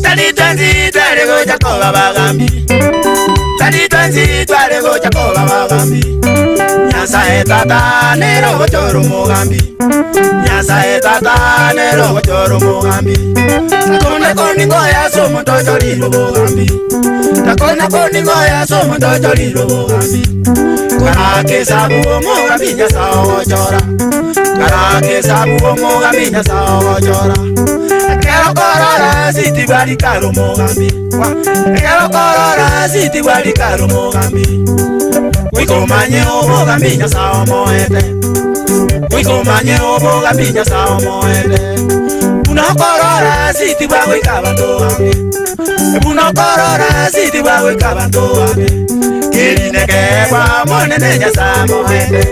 Tali twanzi twale go Jacoba bagambi. Tali twanzi twale go Jacoba bagambi. Nyasa etata nero go choro mugambi. Nyasa etata nero go choro mugambi. Takona koni goya somo tojori mugambi. Takona koni goya somo tojori mugambi. Karake sabu mugambi nyasa go chora. Karake sabu mugambi nyasa go chora. Quiero corora si ti guardi caro mugambi. Quiero corora si ti guardi caro mugambi. We comanye o mugambi nyasa o moete. We comanye o mugambi nyasa o moete. Una corora si ti guardi cavando ambi. Una corora si ti guardi cavando ambi. Kerine ke kwa monene nyasa moete.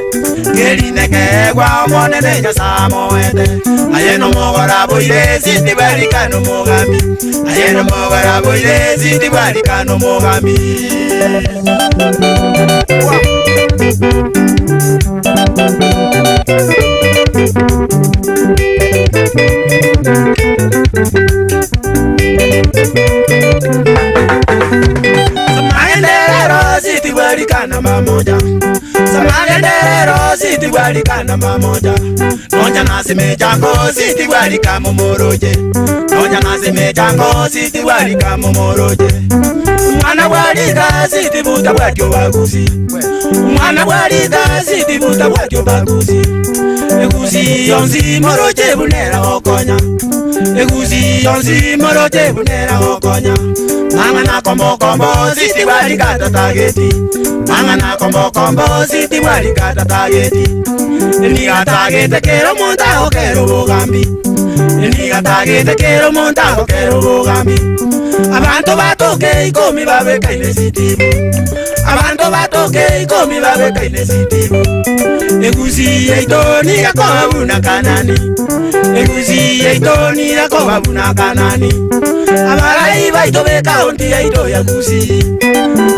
Kerine ke kwa monene nyasa moete. Ayeno mogora boire si ti guardi cano mugambi. Ayeno mogora boire si ti guardi cano mugambi. Samagenderero si ti guardi cano mamoja. Samagenderero si ti guardi cano mamoja. Nonya nasi mejango si ti guardi camo moroje. Nonya nasi mejango si ti guardi camo moroje. Mwana walida si ti buta bwatyo baguzi. Mwana walida si ti buta bwatyo baguzi. Eguzi yonzi moroje bunera okonya. Eguzi yonzi moroje bunera okonya. Mangana kombo kombo si ti guardi kata tageti. Mangana kombo kombo si ti guardi kata tageti. Niga tagete kero monta o kero bogambi. Niga tagete kero monta o kero bogambi. Abantu batoke ikomi babe kaile sitibu. Abantu batoke ikomi babe kaile sitibu. Eguzi eito niga koba buna kanani. Eguzi eito niga koba buna kanani. Amarai baito beka onti eito ya guzi.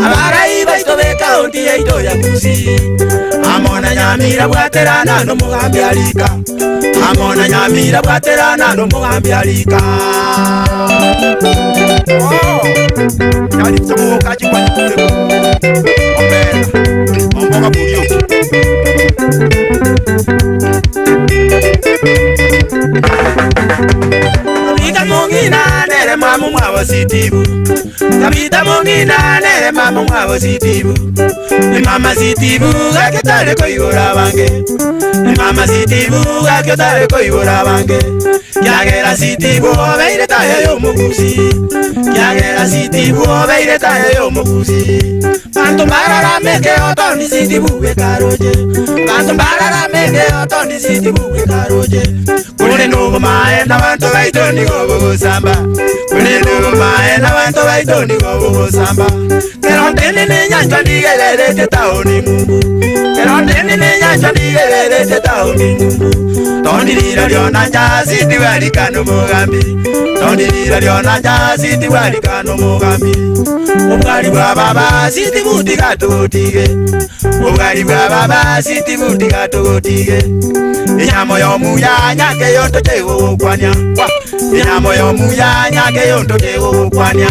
Amarai baito beka onti eito ya guzi. Amona nyamira bwaterana no mugambi alika. Amona nyamira bwaterana no mugambi alika. Oh, yali tsomo kachi kwa kule. Opera. Omboga purio. Kabita mongina nere mamu mwa sitibu. Kabita mongina nere mamu mwa sitibu. Mama sitibu aketale ko yora bange. Mama sitibu aketale ko yora bange. Kyagera sitibu obeire taye yo muguzi. Kyagera sitibu obeire taye yo muguzi. Bantu marara meke otoni sitibu we karoje. Bantu marara meke otoni sitibu we karoje. Kule nubu mae na bantu baitoni gobo samba. Kule nubu mae na bantu baitoni gobo samba. Pero tenene nyanja ndigele te taoni mumbu. Pero tenene nyanja ndigele te taoni mumbu. Tondira lyona njazi tiwali kano mugambi. Tondira lyona njazi tiwali kano mugambi. Obwali bwa baba siti buti katotige. Obwali bwa baba siti buti katotige. Inyamo yo muya nyake yonto chewo kwanya. Inyamo yo muya nyake yonto chewo kwanya.